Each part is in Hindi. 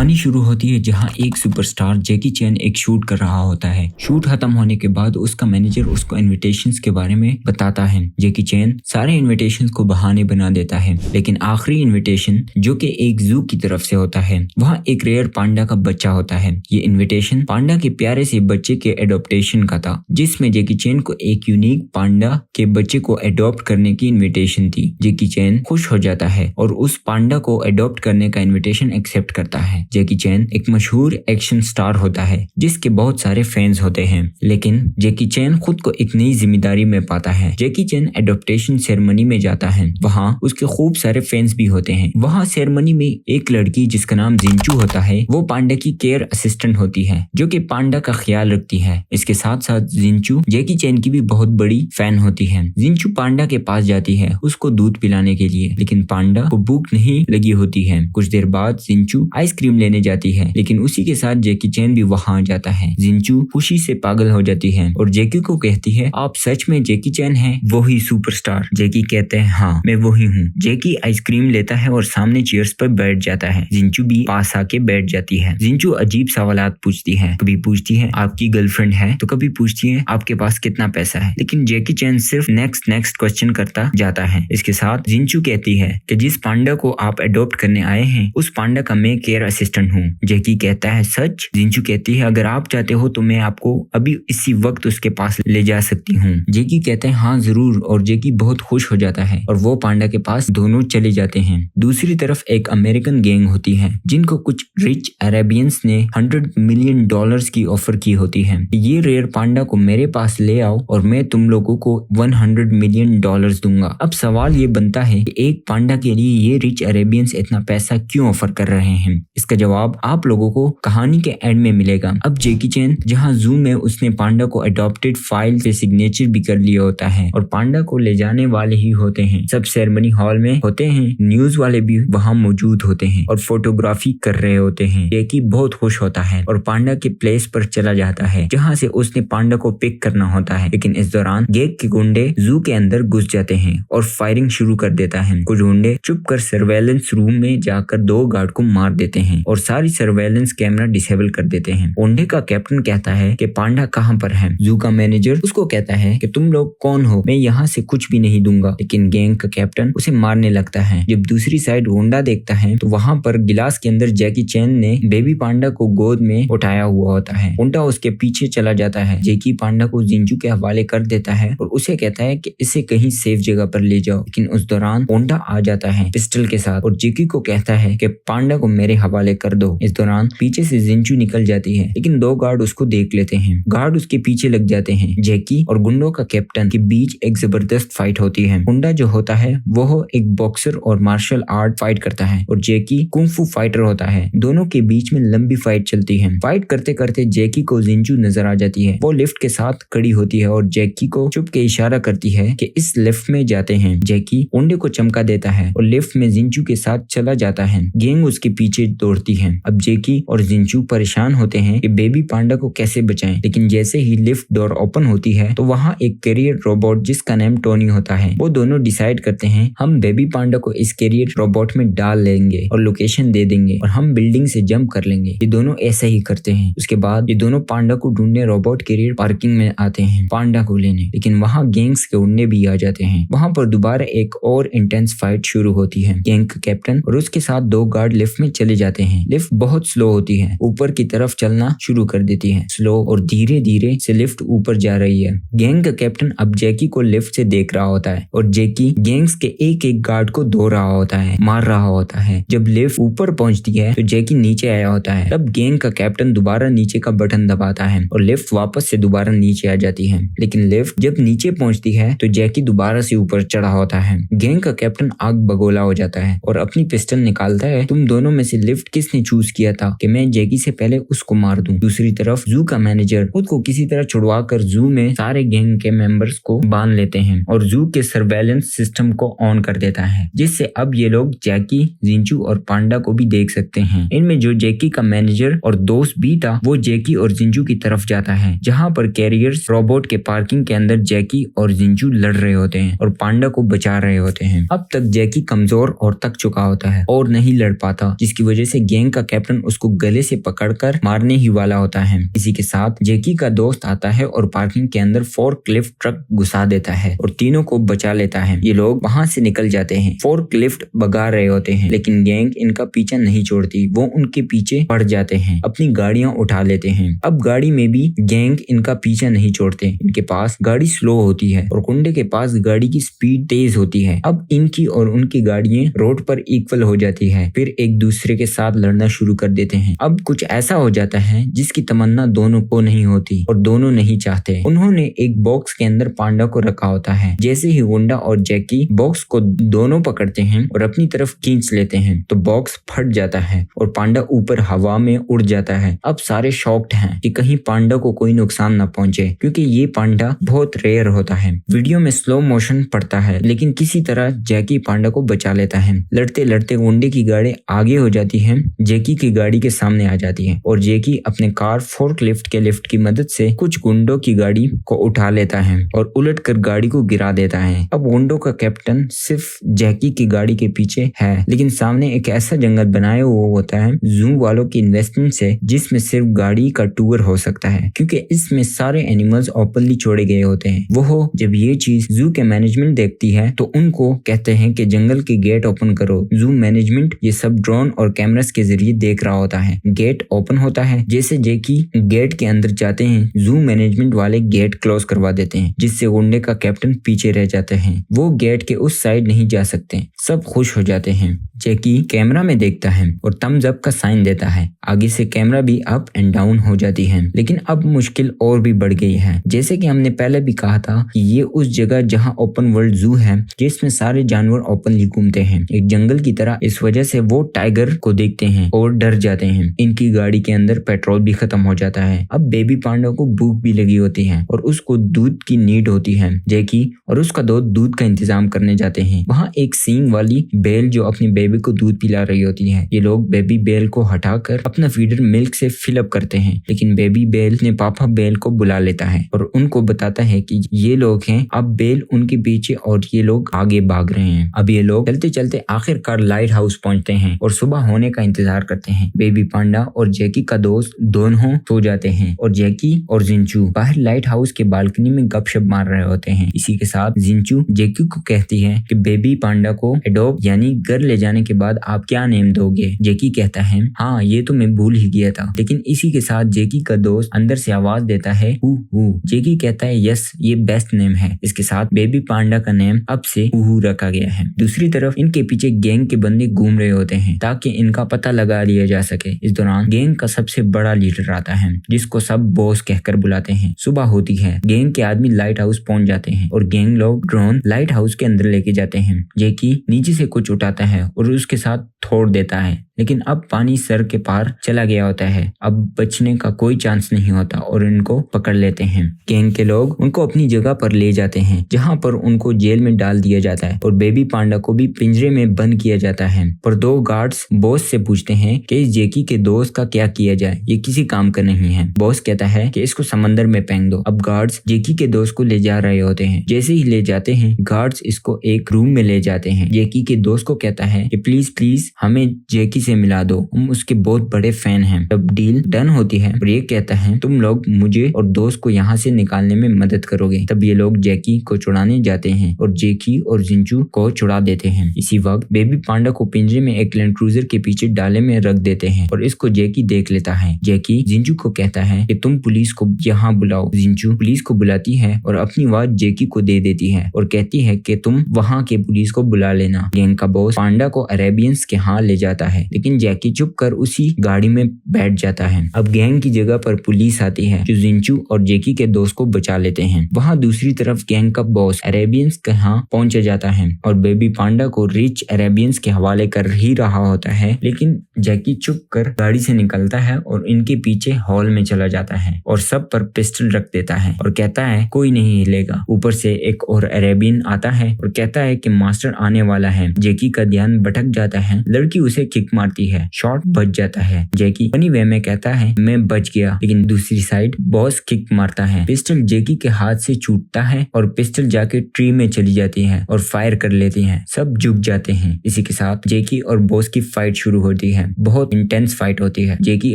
कहानी शुरू होती है जहां एक सुपरस्टार जैकी चैन एक शूट कर रहा होता है। शूट खत्म होने के बाद उसका मैनेजर उसको इनविटेशंस के बारे में बताता है। जैकी चैन सारे इनविटेशंस को बहाने बना देता है, लेकिन आखिरी इनविटेशन जो कि एक जू की तरफ से होता है, वहाँ एक रेयर पांडा का बच्चा होता है। ये इनविटेशन पांडा के प्यारे से बच्चे के एडॉप्टेशन का था, जिसमें जैकी चैन को एक यूनिक पांडा के बच्चे को एडॉप्ट करने की इन्विटेशन थी। जैकी चैन खुश हो जाता है और उस पांडा को एडॉप्ट करने का इन्विटेशन एक्सेप्ट करता है। जैकी चैन एक मशहूर एक्शन स्टार होता है जिसके बहुत सारे फैंस होते हैं, लेकिन जैकी चैन खुद को एक नई जिम्मेदारी में पाता है। जैकी चैन एडॉप्टेशन सेरेमनी में जाता है, वहाँ उसके खूब सारे फैंस भी होते हैं। वहाँ सेरेमनी में एक लड़की जिसका नाम जिंचू होता है, वो पांडा की केयर असिस्टेंट होती है जो कि पांडा का ख्याल रखती है। इसके साथ साथ जिंचू जैकी चैन की भी बहुत बड़ी फैन होती है। जिंचू पांडा के पास जाती है उसको दूध पिलाने के लिए, लेकिन पांडा को भूख नहीं लगी होती है। कुछ देर बाद जिंचू आइसक्रीम लेने जाती है, लेकिन उसी के साथ जैकी चैन भी वहाँ जाता है। जिंचू खुशी से पागल हो जाती है और जैकी को कहती है, आप सच में जैकी चैन हैं, वही सुपरस्टार? जैकी कहते हैं, हाँ मैं वही हूँ। जैकी आइसक्रीम लेता है और सामने चेयर्स पर बैठ जाता है। जिंचू भी पास आके बैठ जाती है। जिंचू अजीब सवालात पूछती है, कभी पूछती है आपकी गर्लफ्रेंड है, तो कभी पूछती है आपके पास कितना पैसा है, लेकिन जैकी चैन सिर्फ नेक्स्ट क्वेश्चन करता जाता है। इसके साथ जिंचू कहती है कि जिस पांडा को आप अडॉप्ट करने आए हैं उस पांडा का मैं केयर असिस्टेंट हूँ। जैकी कहता है, सच? जिंचू कहती है, अगर आप चाहते हो तो मैं आपको अभी इसी वक्त उसके पास ले जा सकती हूँ। जैकी कहते हैं, हाँ जरूर, और जैकी बहुत खुश हो जाता है और वो पांडा के पास दोनों चले जाते हैं। दूसरी तरफ एक अमेरिकन गैंग होती है जिनको कुछ रिच अरेबियंस ने $100 मिलियन की ऑफर की होती है। ये रेयर पांडा को मेरे पास ले आओ और मैं तुम लोगों को $100 मिलियन दूंगा। अब सवाल ये बनता है कि एक पांडा के लिए ये रिच अरेबियंस इतना पैसा क्यों ऑफर कर रहे हैं? इसका जवाब आप लोगों को कहानी के एंड में मिलेगा। अब जैकी चैन जहाँ जू में उसने पांडा को अडॉप्टेड फाइल पे सिग्नेचर भी कर लिया होता है और पांडा को ले जाने वाले ही होते हैं। सब सेरेमनी हॉल में होते हैं, न्यूज वाले भी वहाँ मौजूद होते हैं और फोटोग्राफी कर रहे होते हैं। जैकी बहुत खुश होता है और पांडा के प्लेस पर चला जाता है जहाँ से उसने पांडा को पिक करना होता है, लेकिन इस दौरान गैंग के गुंडे जू के अंदर घुस जाते हैं और फायरिंग शुरू कर देता है। कुछ गुंडे चुप कर सर्वेलेंस रूम में जाकर 2 गार्ड को मार देते हैं और सारी सर्वेलेंस कैमरा डिसेबल कर देते हैं। गुंडे का कैप्टन कहता है कि पांडा कहाँ पर है। जू का मैनेजर उसको कहता है कि तुम लोग कौन हो, मैं यहाँ से कुछ भी नहीं दूंगा, लेकिन गैंग का कैप्टन उसे मारने लगता है। जब दूसरी साइड गुंडा देखता है तो वहाँ पर गिलास के अंदर जैकी चैन ने बेबी पांडा को गोद में उठाया हुआ होता है। गुंडा उसके पीछे चला जाता है। जैकी पांडा को जिंचू के हवाले कर देता है और उसे कहता है कि इसे कहीं सेफ जगह पर ले जाओ, लेकिन उस दौरान गुंडा आ जाता है पिस्टल के साथ और जैकी को कहता है कि पांडा को मेरे हवाले कर दो। इस दौरान पीछे से जिंचू निकल जाती है, लेकिन 2 गार्ड उसको देख लेते हैं। गार्ड उसके पीछे लग जाते हैं। जैकी और गुंडों का कैप्टन के बीच एक जबरदस्त फाइट होती है। गुंडा जो होता है वो एक बॉक्सर और मार्शल आर्ट फाइट करता है और जैकी कुंफू फाइटर होता है। दोनों के बीच में लंबी फाइट चलती है। फाइट करते करते जैकी को जिंचू नजर आ जाती है। वो लिफ्ट के साथ खड़ी होती है और जैकी को चुप के इशारा करती है कि इस लिफ्ट में जाते हैं। जैकी गुंडे को चमका देता है और लिफ्ट में जिंचू के साथ चला जाता है। गैंग उसके पीछे दौड़ती है। अब जैकी और जिंचू परेशान होते हैं कि बेबी पांडा को कैसे बचाएं, लेकिन जैसे ही लिफ्ट डोर ओपन होती है तो वहाँ एक कैरियर रोबोट जिसका नाम टोनी होता है, वो दोनों डिसाइड करते हैं हम बेबी पांडा को इस कैरियर रोबोट में डाल लेंगे और लोकेशन दे देंगे और हम बिल्डिंग से जंप कर लेंगे। ये दोनों ऐसा ही करते हैं। उसके बाद ये दोनों पांडा को ढूंढने रोबोट कैरियर पार्किंग में आते हैं पांडा को लेने, लेकिन वहाँ गैंग्स के गुंडे भी आ जाते हैं। वहाँ पर दोबारा एक और इंटेंस फाइट शुरू होती है। गैंग का कैप्टन और उसके साथ 2 गार्ड लिफ्ट में चले जाते हैं। लिफ्ट बहुत स्लो होती है, ऊपर की तरफ चलना शुरू कर देती है। स्लो और धीरे धीरे से लिफ्ट ऊपर जा रही है। गैंग का कैप्टन अब जैकी को लिफ्ट से देख रहा होता है और जैकी गैंग्स के एक गार्ड को धो रहा होता है, मार रहा होता है। जब लिफ्ट ऊपर पहुंचती है तो जैकी नीचे आया होता है। तब गैंग का कैप्टन दोबारा नीचे का बटन दबाता है और लिफ्ट वापस से दोबारा नीचे आ जाती है, लेकिन लिफ्ट जब नीचे पहुंचती है तो जैकी दोबारा से ऊपर चढ़ा होता है। गैंग का कैप्टन आग बगोला हो जाता है और अपनी पिस्टल निकालता है। तुम दोनों में से लिफ्ट किसने चूज किया था कि मैं जैकी से पहले उसको मार दूं? दूसरी तरफ जू का मैनेजर खुद को किसी तरह छुड़वाकर जू में सारे गैंग के मेंबर्स को बांध लेते हैं और जू के सर्वेलेंस सिस्टम को ऑन कर देता है, जिससे अब ये लोग जैकी, जिंचू और पांडा को भी देख सकते हैं। इनमें जो जैकी का मैनेजर और दोस्त भी था वो जैकी और जिंचू की तरफ जाता है, जहाँ पर कैरियर्स रोबोट के पार्किंग के अंदर जैकी और जिंचू लड़ रहे होते हैं और पांडा को बचा रहे होते हैं। अब तक जैकी कमजोर और थक चुका होता है और नहीं लड़ पाता, जिसकी वजह से गैंग का कैप्टन उसको गले से पकड़कर मारने ही वाला होता है। इसी के साथ जैकी का दोस्त आता है और पार्किंग के अंदर फोर्कलिफ्ट ट्रक घुसा देता है और तीनों को बचा लेता है। ये लोग वहां से निकल जाते हैं। फोर्कलिफ्ट भगा रहे होते हैं लेकिन गैंग इनका पीछा नहीं छोड़ती। वो उनके पीछे पड़ जाते हैं, अपनी गाड़ियां उठा लेते हैं। अब गाड़ी में भी गैंग इनका पीछा नहीं छोड़ते। इनके पास गाड़ी स्लो होती है और कुंडे के पास गाड़ी की स्पीड तेज होती है। अब इनकी और उनकी गाड़ियां रोड पर इक्वल हो जाती है, फिर एक दूसरे के साथ लड़ना शुरू कर देते हैं। अब कुछ ऐसा हो जाता है जिसकी तमन्ना दोनों को नहीं होती और दोनों नहीं चाहते। उन्होंने एक बॉक्स के अंदर पांडा को रखा होता है। जैसे ही गुंडा और जैकी बॉक्स को दोनों पकड़ते हैं और अपनी तरफ खींच लेते हैं तो बॉक्स फट जाता है और पांडा ऊपर हवा में उड़ जाता है। अब सारे शॉक्ड हैं कि कहीं पांडा को कोई नुकसान न पहुंचे, क्योंकि ये पांडा बहुत रेयर होता है। वीडियो में स्लो मोशन पड़ता है लेकिन किसी तरह जैकी पांडा को बचा लेता है। लड़ते लड़ते गुंडे की गाड़ी आगे हो जाती है, जैकी की गाड़ी के सामने आ जाती है और जैकी अपने कार फोर्कलिफ्ट के लिफ्ट की मदद से कुछ गुंडों की गाड़ी को उठा लेता है और उलटकर गाड़ी को गिरा देता है। अब गुंडों का कैप्टन सिर्फ जैकी की गाड़ी के पीछे है, लेकिन सामने एक ऐसा जंगल बनाया हुआ होता है जू वालों की इन्वेस्टमेंट से, जिसमें सिर्फ गाड़ी का टूर हो सकता है क्योंकि इसमें सारे एनिमल्स ओपनली छोड़े गए होते हैं। वो जब ये चीज जू के मैनेजमेंट देखती है तो उनको कहते हैं कि जंगल के गेट ओपन करो। जू मैनेजमेंट ये सब ड्रोन और कैमरास के जरिए देख रहा होता है। गेट ओपन होता है। जैसे जैकी गेट के अंदर जाते हैं, जू मैनेजमेंट वाले गेट क्लोज करवा देते हैं, जिससे गुंडे का कैप्टन पीछे रह जाते हैं। वो गेट के उस साइड नहीं जा सकते। सब खुश हो जाते हैं। जैकी कैमरा में देखता है और थम्स अप का साइन देता है। आगे से कैमरा भी अप एंड डाउन हो जाती है। लेकिन अब मुश्किल और भी बढ़ गई है। जैसे कि हमने पहले भी कहा था कि ये उस जगह जहां ओपन वर्ल्ड जू है जिसमें सारे जानवर ओपनली घूमते हैं, एक जंगल की तरह। इस वजह से वो टाइगर को देखते हैं और डर जाते हैं। इनकी गाड़ी के अंदर पेट्रोल भी खत्म हो जाता है। अब बेबी पांडा को भूख भी लगी होती है और उसको दूध की नीड होती है। जैकी और उसका दोस्त दूध का इंतजाम करने जाते हैं। वहाँ एक सींग वाली बेल जो अपनी बेबी को दूध पिला रही होती है। ये लोग बेबी बेल को हटाकर अपना फीडर मिल्क से फिलअप करते हैं, लेकिन बेबी बेल ने पापा बेल को बुला लेता है और उनको बताता है कि ये लोग हैं। अब बेल उनके पीछे और ये लोग आगे भाग रहे हैं। अब ये लोग चलते चलते आखिरकार लाइट हाउस पहुंचते हैं और सुबह होने का इंतजार करते हैं। बेबी पांडा और जैकी का दोस्त दोनों सो जाते हैं और जैकी और जिंचू बाहर लाइट हाउस के बालकनी में गपशप मार रहे होते हैं। इसी के साथ जिंचू जैकी को कहती है कि बेबी पांडा को एडॉप्ट यानी घर ले जाने के बाद आप क्या नेम दोगे। जैकी कहता है हाँ ये तो मैं भूल ही गया था। लेकिन इसी के साथ जैकी का दोस्त अंदर से आवाज देता है हु हु। जैकी कहता है यस ये बेस्ट नेम है। इसके साथ बेबी पांडा का नेम अब से हु रखा गया है। दूसरी तरफ इनके पीछे गैंग के बंदे घूम रहे होते हैं ताकि इनका पता लगा लिया जा सके। इस दौरान गैंग का सबसे बड़ा लीडर आता है जिसको सब बॉस कहकर बुलाते हैं। सुबह होती है। गैंग के आदमी लाइट हाउस पहुंच जाते हैं और गैंग लोग ड्रोन लाइट हाउस के अंदर लेके जाते हैं। जैकी नीचे से कुछ उठाता है और उसके साथ छोड़ देता है, लेकिन अब पानी सर के पार चला गया होता है। अब बचने का कोई चांस नहीं होता और इनको पकड़ लेते हैं। गैंग के लोग उनको अपनी जगह पर ले जाते हैं जहां पर उनको जेल में डाल दिया जाता है और बेबी पांडा को भी पिंजरे में बंद किया जाता है। पर दो गार्ड्स बॉस से पूछते हैं कि इस जैकी के दोस्त का क्या किया जाए, ये किसी काम का नहीं है। बॉस कहता है कि इसको समंदर में फेंक दो। अब गार्ड्स जैकी के दोस्त को ले जा रहे होते हैं। जैसे ही ले जाते हैं गार्ड्स इसको एक रूम में ले जाते हैं। जैकी के दोस्त को कहता है कि प्लीज प्लीज हमें जैकी से मिला दो, हम उसके बहुत बड़े फैन हैं। तब डील डन होती है और ये कहता है तुम लोग मुझे और दोस्त को यहाँ से निकालने में मदद करोगे। तब ये लोग जैकी को छुड़ाने जाते हैं और जैकी और जिंचू को छुड़ा देते हैं। इसी वक्त बेबी पांडा को पिंजरे में एक लैंड क्रूजर के पीछे डाले में रख देते हैं और इसको जैकी देख लेता है। जैकी जिंचू को कहता है कि तुम पुलिस को यहाँ बुलाओ। जिंचू पुलिस को बुलाती है और अपनी आवाज जैकी को दे देती है और कहती है कि तुम वहाँ के पुलिस को बुला लेना। गैंग का बॉस पांडा को अरेबियंस के यहाँ ले जाता है, लेकिन जैकी चुप कर उसी गाड़ी में बैठ जाता है। अब गैंग की जगह पर पुलिस आती है जो जिंचू और जैकी के दोस्त को बचा लेते हैं। वहाँ दूसरी तरफ गैंग का बॉस अरेबियंस के यहाँ पहुंच जाता है और बेबी पांडा को रिच अरेबियंस के हवाले कर ही रहा होता है, लेकिन जैकी चुप कर गाड़ी से निकलता है और इनके पीछे हॉल में चला जाता है और सब पर पिस्टल रख देता है और कहता है कोई नहीं हिलेगा। ऊपर से एक और अरेबियन आता है और कहता है कि मास्टर आने वाला है। जैकी का ध्यान भटक जाता है। लड़की उसे किक मारती है। शॉट बच जाता है। जैकी फनी वे में कहता है मैं बच गया, लेकिन दूसरी साइड बॉस किक मारता है। पिस्टल जैकी के हाथ से छूटता है और पिस्टल जाके ट्री में चली जाती है और फायर कर लेती है। सब झुक जाते हैं। इसी के साथ जैकी और बॉस की फाइट शुरू होती है। बहुत इंटेंस फाइट होती है। जैकी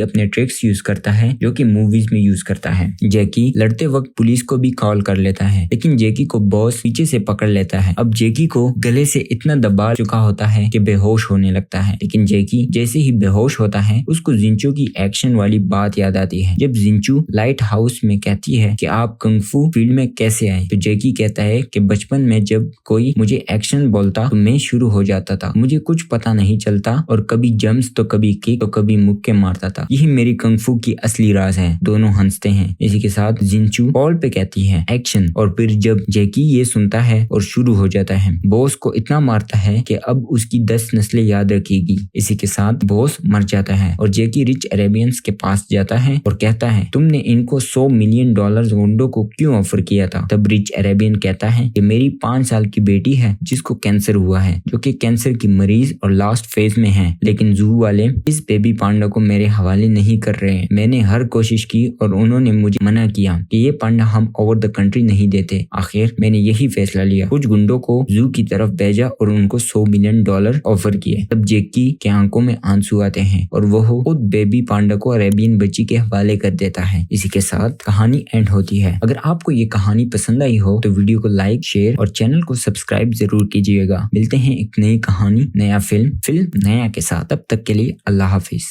अपने ट्रिक्स यूज करता है जो कि मूवीज में यूज करता है। जैकी लड़ते वक्त पुलिस को भी कॉल कर लेता है, लेकिन जैकी को बॉस पीछे से पकड़ लेता है। अब जैकी को गले से इतना दबा चुका होता है कि बेहोश होने लगता है, लेकिन जैकी जैसे ही बेहोश होता है उसको जिंचू की एक्शन वाली बात याद आती है। जब जिंचू लाइट हाउस में कहती है कि आप कुंग-फू फील्ड में कैसे आए, तो जैकी कहता है कि बचपन में जब कोई मुझे एक्शन बोलता तो मैं शुरू हो जाता था। मुझे कुछ पता नहीं चलता और कभी जंप्स तो कभी किक तो कभी मुक्के मारता था। यही मेरी कुंग-फू की असली राज है। दोनों हंसते हैं। इसी के साथ जिंचू पॉल पे कहती है एक्शन, और फिर जब जैकी ये सुनता है और शुरू हो जाता है। बॉस को इतना मारता है कि अब उसकी 10 नस्लें याद रखेगी। इसी के साथ बॉस मर जाता है और जैकी रिच अरेबियंस के पास जाता है और कहता है तुमने इनको $100 मिलियन गुंडों को क्यों ऑफर किया था। तब रिच अरेबियन कहता है कि मेरी 5 साल की बेटी है जिसको कैंसर हुआ है, जो कि कैंसर की मरीज और लास्ट फेज में है, लेकिन जू वाले इस बेबी पांडा को मेरे हवाले नहीं कर रहे हैं। मैंने हर कोशिश की और उन्होंने मुझे मना किया कि ये पांडा हम ओवर द कंट्री नहीं देते। आखिर मैंने यही फैसला लिया। कुछ गुंडों को जू की तरफ भेजा और उनको $100 मिलियन ऑफर किए। तब जैकी के आंखों में आंसू आते हैं और वो खुद बेबी पांडा को अरेबियन बच्ची के हवाले कर देता है। इसी के साथ कहानी एंड होती है। अगर आपको ये कहानी पसंद आई हो तो वीडियो को लाइक, शेयर और चैनल को सब्सक्राइब जरूर कीजिएगा। मिलते हैं एक नई कहानी, नया फिल्म नया के साथ। तब तक के लिए अल्लाह हाफिज।